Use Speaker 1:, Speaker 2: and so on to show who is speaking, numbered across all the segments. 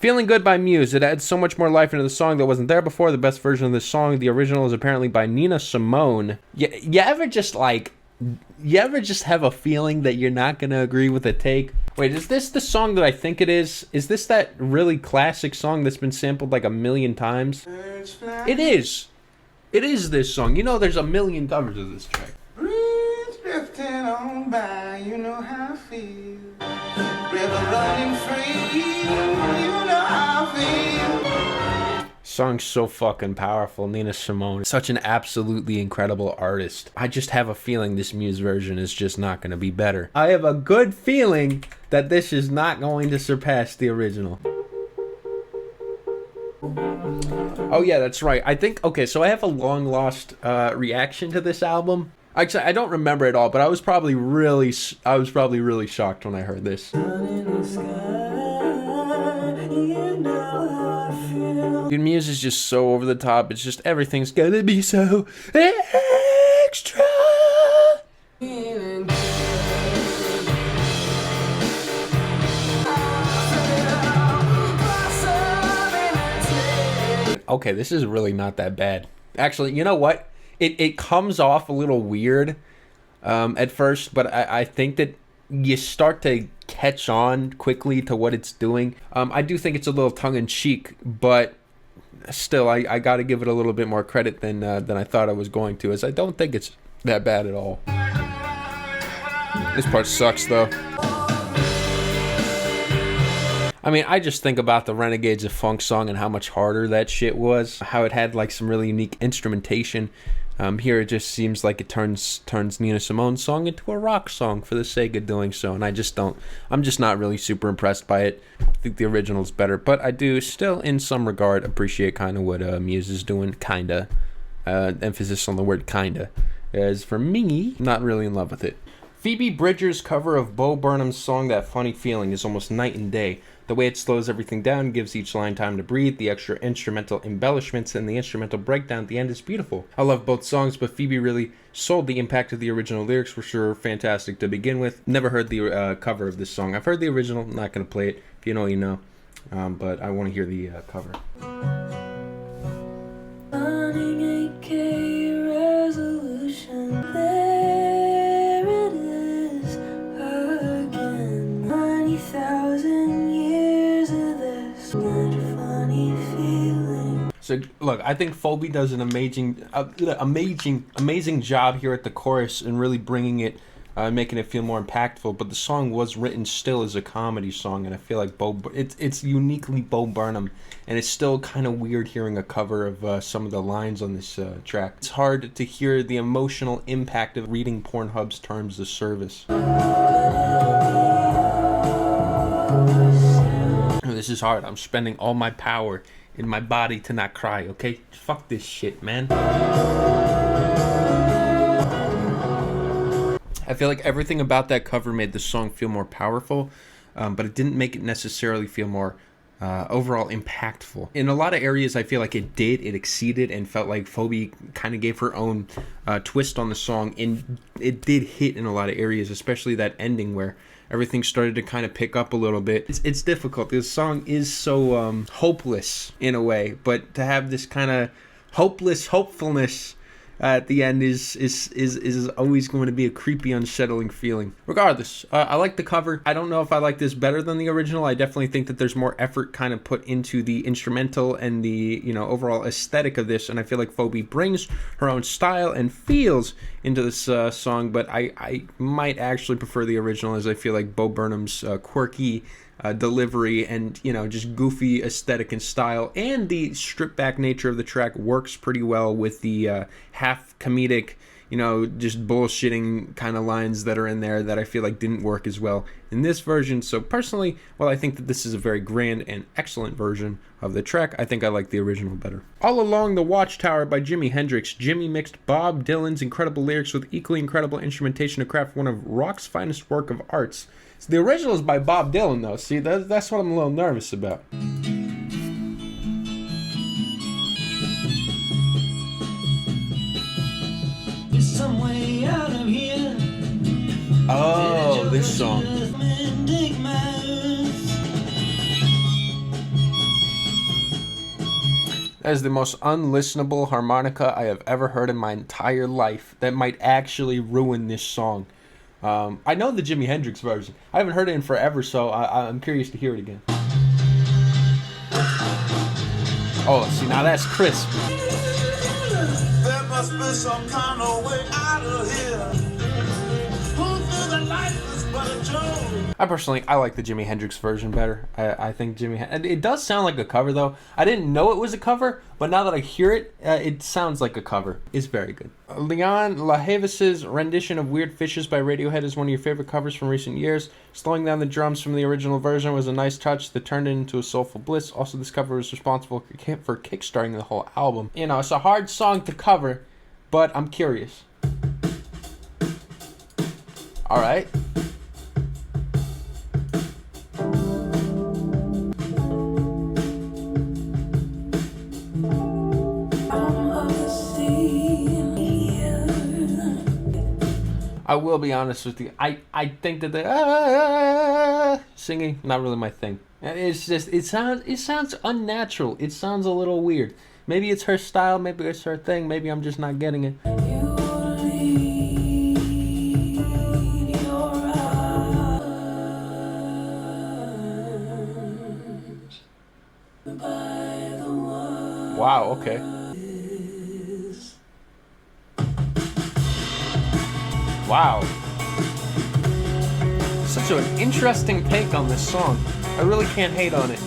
Speaker 1: Feeling Good by Muse. It adds so much more life into the song that wasn't there before. The best version of this song, the original, is apparently by Nina Simone. You ever just have a feeling that you're not going to agree with a take? Wait, is this the song that I think it is? Is this that really classic song that's been sampled like a million times? It is. It is this song. You know, there's a million covers of this track.
Speaker 2: Breeze drifting on by, you know how I feel. River running free, you know how I feel.
Speaker 1: Song's so fucking powerful. Nina Simone, such an absolutely incredible artist. I just have a feeling this Muse version is just not going to be better. I have a good feeling that this is not going to surpass the original. Oh yeah, that's right. I think, okay, so I have a long lost reaction to this album. Actually, I don't remember it all, but I was probably really shocked when I heard this. Dude, Muse is just so over the top. It's just everything's gonna be so extra. Okay, this is really not that bad. Actually, you know what? It comes off a little weird at first, but I think that you start to catch on quickly to what it's doing. I do think it's a little tongue-in-cheek, but still, I got to give it a little bit more credit than I thought I was going to, as I don't think it's that bad at all. This part sucks, though. I mean, I just think about the Renegades of Funk song and how much harder that shit was. How it had like some really unique instrumentation. Here it just seems like it turns Nina Simone's song into a rock song for the sake of doing so. And I'm just not really super impressed by it. I think the original's better. But I do still, in some regard, appreciate kind of what Muse is doing. Kinda. Emphasis on the word kinda. As for me, not really in love with it. Phoebe Bridgers' cover of Bo Burnham's song That Funny Feeling is almost night and day. The way it slows everything down, gives each line time to breathe, the extra instrumental embellishments, and the instrumental breakdown at the end is beautiful. I love both songs, but Phoebe really sold the impact of the original lyrics, which were fantastic to begin with. Never heard the cover of this song. I've heard the original, not going to play it. If you know, you know. But I want to hear the cover.
Speaker 3: Running 8K resolution, there it is again. 90,000 years of this, not a funny feeling.
Speaker 1: So look, I think Phoebe does an amazing job here at the chorus and really bringing it, making it feel more impactful. But the song was written still as a comedy song, and I feel like it's uniquely Bo Burnham, and it's still kind of weird hearing a cover of some of the lines on this track. It's hard to hear the emotional impact of reading Pornhub's terms of service. This is hard. I'm spending all my power in my body to not cry, okay? Fuck this shit, man. I feel like everything about that cover made the song feel more powerful, but it didn't make it necessarily feel more overall impactful. In a lot of areas, I feel like it exceeded and felt like Phoebe kind of gave her own twist on the song, and it did hit in a lot of areas, especially that ending where everything started to kind of pick up a little bit. It's difficult. This song is so hopeless in a way, but to have this kind of hopefulness at the end is always going to be a creepy, unsettling feeling. Regardless, I like the cover. I don't know if I like this better than the original. I definitely think that there's more effort kind of put into the instrumental and the, you know, overall aesthetic of this, and I feel like Phoebe brings her own style and feels into this song, but I might actually prefer the original, as I feel like Bo Burnham's quirky delivery and, you know, just goofy aesthetic and style, and the stripped back nature of the track works pretty well with the half comedic, you know, just bullshitting kind of lines that are in there that I feel like didn't work as well in this version. So personally, while I think that this is a very grand and excellent version of the track, I think I like the original better. All Along the Watchtower by Jimi Hendrix. Jimi mixed Bob Dylan's incredible lyrics with equally incredible instrumentation to craft one of rock's finest work of arts. So the original is by Bob Dylan, though. See, that's what I'm a little nervous about.
Speaker 3: Some way out of here.
Speaker 1: Oh, this song. That is the most unlistenable harmonica I have ever heard in my entire life. That might actually ruin this song. I know the Jimi Hendrix version. I haven't heard it in forever, so I'm curious to hear it again. Oh, see, now that's crisp.
Speaker 2: There must be some kind of way out of here. Who through the light is but a joke?
Speaker 1: I like the Jimi Hendrix version better. I think it does sound like a cover though. I didn't know it was a cover, but now that I hear it, it sounds like a cover. It's very good. Lianne Havas' rendition of Weird Fishes by Radiohead is one of your favorite covers from recent years. Slowing down the drums from the original version was a nice touch that turned it into a soulful bliss. Also, this cover was responsible for kickstarting the whole album. You know, it's a hard song to cover, but I'm curious. All right. I will be honest with you. I think that the singing not really my thing. It's just it sounds unnatural. It sounds a little weird. Maybe it's her style. Maybe it's her thing. Maybe I'm just not getting it. Wow. Okay. Wow. Such an interesting take on this song. I really can't hate on it.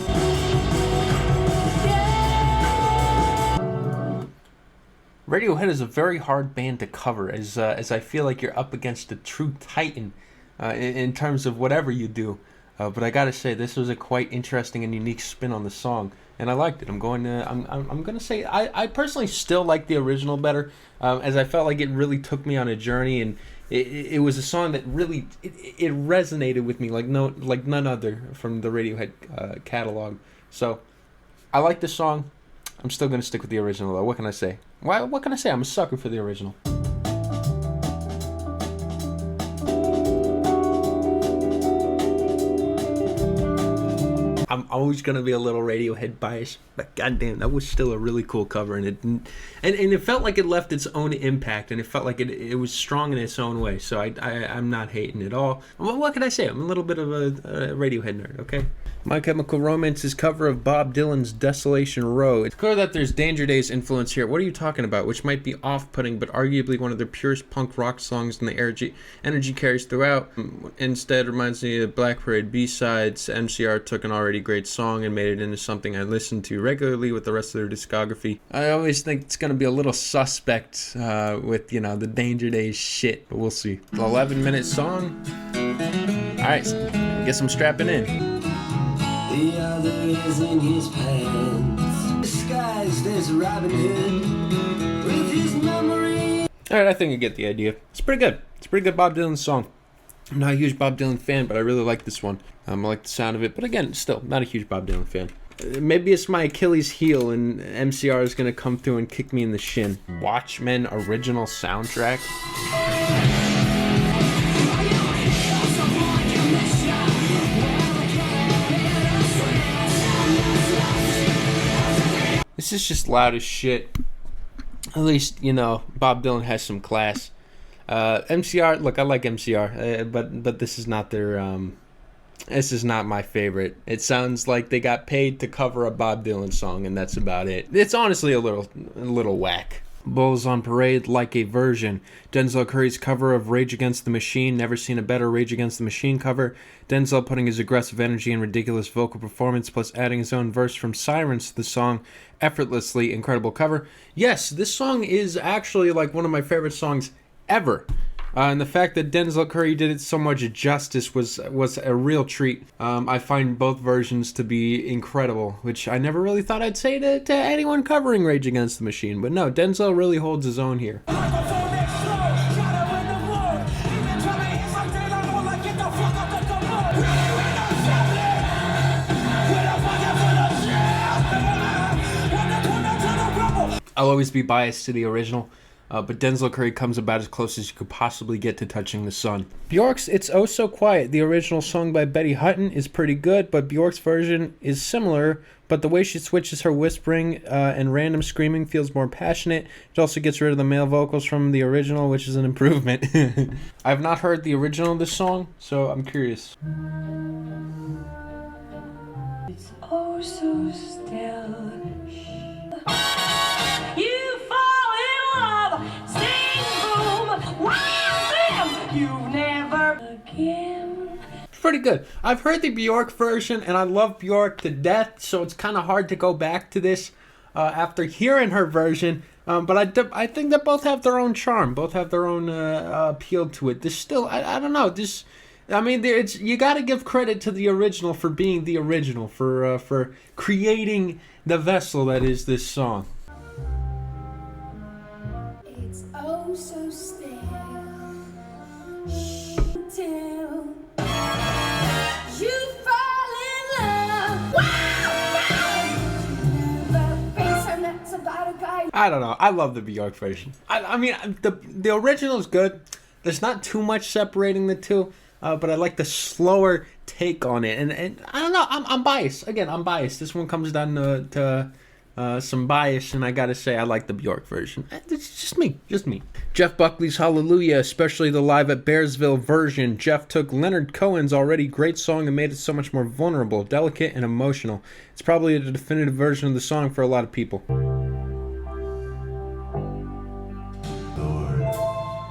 Speaker 1: Radiohead is a very hard band to cover, as I feel like you're up against a true titan in terms of whatever you do. But I gotta say, this was a quite interesting and unique spin on the song, and I liked it. I'm gonna say I personally still like the original better, as I felt like it really took me on a journey, and it was a song that really it resonated with me like none other from the Radiohead catalog. So I like this song. I'm still gonna stick with the original though. What can I say? What can I say? I'm a sucker for the original. I'm always gonna be a little Radiohead biased, but goddamn, that was still a really cool cover, and it felt like it left its own impact, and it felt like it was strong in its own way. So I'm not hating at all. What can I say? I'm a little bit of a Radiohead nerd. Okay. My Chemical Romance's cover of Bob Dylan's Desolation Row. It's clear that there's Danger Days influence here. What are you talking about? Which might be off-putting, but arguably one of their purest punk rock songs, and the energy carries throughout. Instead, reminds me of Black Parade B-sides. MCR took an already great song and made it into something I listen to regularly with the rest of their discography. I always think it's going to be a little suspect with, the Danger Days shit, but we'll see. 11-minute song. Alright, guess I'm strapping in.
Speaker 3: The other is in his pants, disguised as Robin Hood, with his memory.
Speaker 1: Alright, I think you get the idea. It's pretty good. It's a pretty good Bob Dylan song. I'm not a huge Bob Dylan fan, but I really like this one. I like the sound of it, but again, still not a huge Bob Dylan fan. Maybe it's my Achilles heel, and MCR is going to come through and kick me in the shin. Watchmen original soundtrack. This is just loud as shit. At least, Bob Dylan has some class. MCR, look, I like MCR, but this is not their, this is not my favorite. It sounds like they got paid to cover a Bob Dylan song, and that's about it. It's honestly a little whack. Bulls on Parade, like a version. Denzel Curry's cover of Rage Against the Machine. Never seen a better Rage Against the Machine cover. Denzel putting his aggressive energy and ridiculous vocal performance, plus adding his own verse from Sirens to the song effortlessly. Incredible cover. Yes, this song is actually like one of my favorite songs ever. And the fact that Denzel Curry did it so much justice was a real treat. I find both versions to be incredible, which I never really thought I'd say to anyone covering Rage Against the Machine. But no, Denzel really holds his own here. I'll always be biased to the original. But Denzel Curry comes about as close as you could possibly get to touching the sun. Björk's It's Oh So Quiet, the original song by Betty Hutton, is pretty good, but Björk's version is similar but the way she switches her whispering and random screaming feels more passionate. It also gets rid of the male vocals from the original, which is an improvement. I've not heard the original of this song, so I'm curious.
Speaker 3: It's oh so still. You fall in love, sing boom, wham bam, you never again.
Speaker 1: Pretty good. I've heard the Björk version, and I love Björk to death, so it's kind of hard to go back to this after hearing her version. But I think that both have their own charm, both have their own appeal to it. This still, I don't know. This, I mean, it's, you got to give credit to the original for being the original, for creating the vessel that is this song.
Speaker 3: It's oh so still. Till you fall in love.
Speaker 1: I don't know. I love the Björk version. I mean, the original is good. There's not too much separating the two, but I like the slower take on it. And I don't know. I'm biased. Again, I'm biased. This one comes down to some bias, and I gotta say I like the Björk version. It's just me. Jeff Buckley's Hallelujah, especially the live at Bearsville version. Jeff took Leonard Cohen's already great song and made it so much more vulnerable, delicate, and emotional. It's probably the definitive version of the song for a lot of people.
Speaker 2: Lord,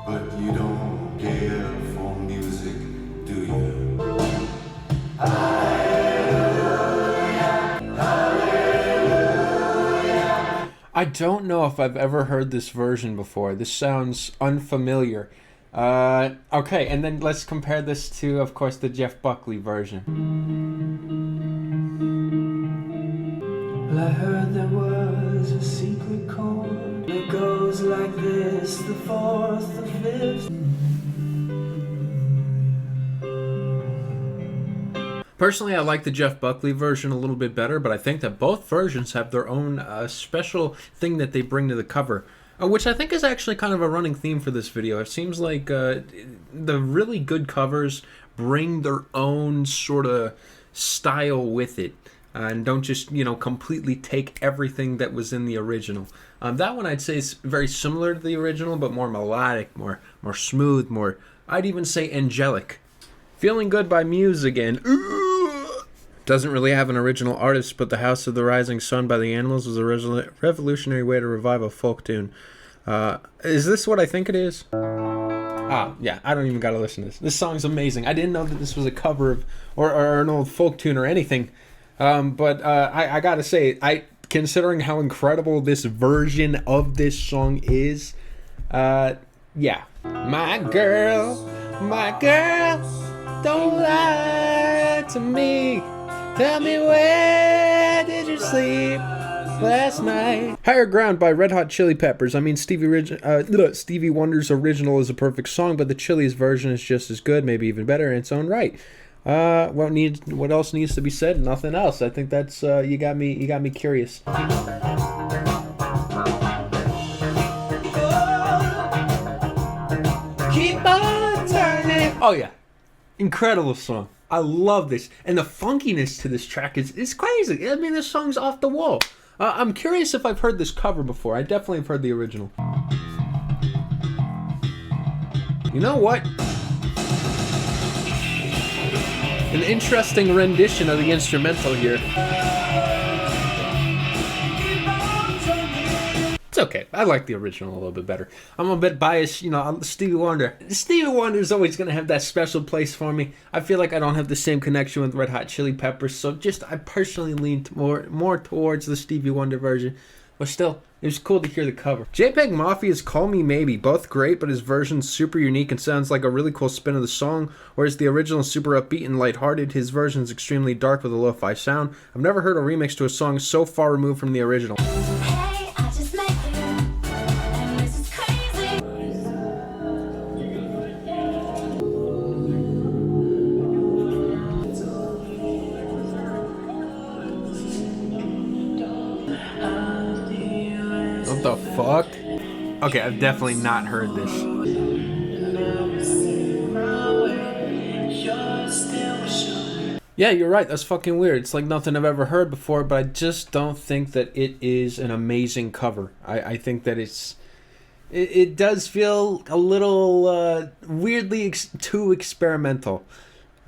Speaker 2: but you don't care for music, do you?
Speaker 1: I don't know if I've ever heard this version before. This sounds unfamiliar. Okay, and then let's compare this to, of course, the Jeff Buckley version.
Speaker 3: Well, I heard there was a secret chord. It goes like this, the fourth, the fifth.
Speaker 1: Personally, I like the Jeff Buckley version a little bit better, but I think that both versions have their own special thing that they bring to the cover, which I think is actually kind of a running theme for this video. It seems like the really good covers bring their own sort of style with it, and don't just, completely take everything that was in the original. That one I'd say is very similar to the original, but more melodic, more smooth, more, I'd even say angelic. Feeling Good by Muse again. Ooh. Doesn't really have an original artist, but The House of the Rising Sun by the Animals was a revolutionary way to revive a folk tune. Is this what I think it is? Yeah, I don't even gotta listen to this. This song's amazing. I didn't know that this was a cover of, or an old folk tune or anything. But I gotta say, considering how incredible this version of this song is, yeah. My girl, don't lie to me. Tell me, where did you sleep last night? Higher Ground by Red Hot Chili Peppers. I mean, Stevie Wonder's original is a perfect song, but the Chili's version is just as good, maybe even better in its own right. What else needs to be said? Nothing else. I think that's you got me curious. Keep on turning. Oh yeah, incredible song. I love this, and the funkiness to this track is crazy. I mean, this song's off the wall. I'm curious if I've heard this cover before. I definitely have heard the original. You know what? An interesting rendition of the instrumental here. It's okay. I like the original a little bit better. I'm a bit biased, Stevie Wonder. Stevie Wonder's always going to have that special place for me. I feel like I don't have the same connection with Red Hot Chili Peppers, so I personally lean more towards the Stevie Wonder version. But still, it was cool to hear the cover. JPEGMafia's Call Me Maybe, both great, but his version's super unique and sounds like a really cool spin of the song, whereas the original is super upbeat and lighthearted. His version's extremely dark with a lo-fi sound. I've never heard a remix to a song so far removed from the original. What the fuck? Okay, I've definitely not heard this. Yeah, you're right. That's fucking weird. It's like nothing I've ever heard before, but I just don't think that it is an amazing cover. I think that it does feel a little weirdly too experimental.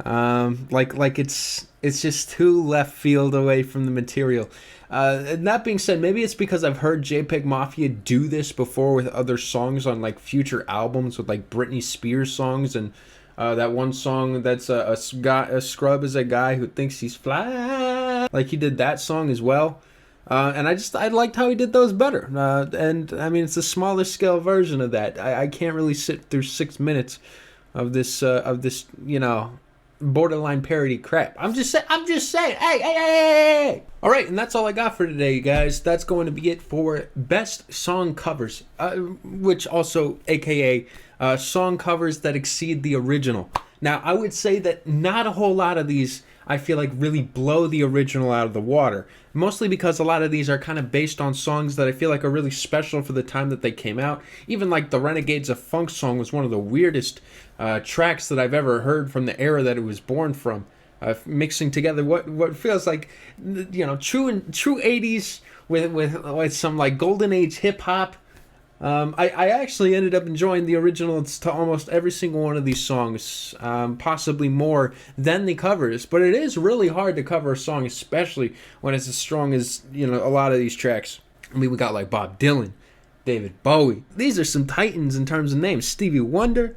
Speaker 1: Like it's just too left field away from the material. And that being said, maybe it's because I've heard JPEGMafia do this before with other songs on like future albums with like Britney Spears songs, and that one song that's a scrub is a guy who thinks he's fly. Like he did that song as well. And I liked how he did those better. And I mean, it's a smaller scale version of that. I can't really sit through 6 minutes of this borderline parody crap. I'm just saying. Hey. All right, and that's all I got for today, you guys. That's going to be it for best song covers, which also, aka song covers that exceed the original. Now, I would say that not a whole lot of these I feel like really blow the original out of the water. Mostly because a lot of these are kind of based on songs that I feel like are really special for the time that they came out. Even like the Renegades of Funk song was one of the weirdest tracks that I've ever heard from the era that it was born from. Mixing together what feels like, true 80s with some like golden age hip hop. I actually ended up enjoying the originals to almost every single one of these songs, possibly more than the covers, but it is really hard to cover a song, especially when it's as strong as, a lot of these tracks. I mean, we got like Bob Dylan, David Bowie. These are some titans in terms of names. Stevie Wonder.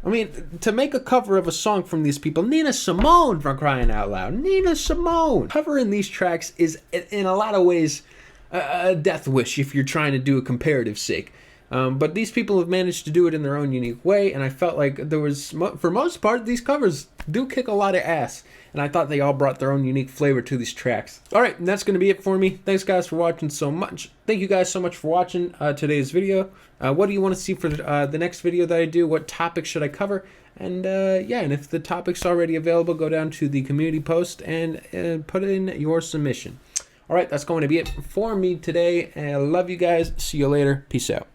Speaker 1: I mean, to make a cover of a song from these people, Nina Simone, for crying out loud. Nina Simone. Covering these tracks is, in a lot of ways, a death wish if you're trying to do a comparative sake. But these people have managed to do it in their own unique way, and I felt like there was, for most part, these covers do kick a lot of ass, and I thought they all brought their own unique flavor to these tracks. Alright, and that's going to be it for me. Thanks guys for watching so much. Thank you guys so much for watching today's video. What do you want to see for the next video that I do? What topic should I cover? And and if the topic's already available, go down to the community post and put in your submission. Alright, that's going to be it for me today. I love you guys. See you later. Peace out.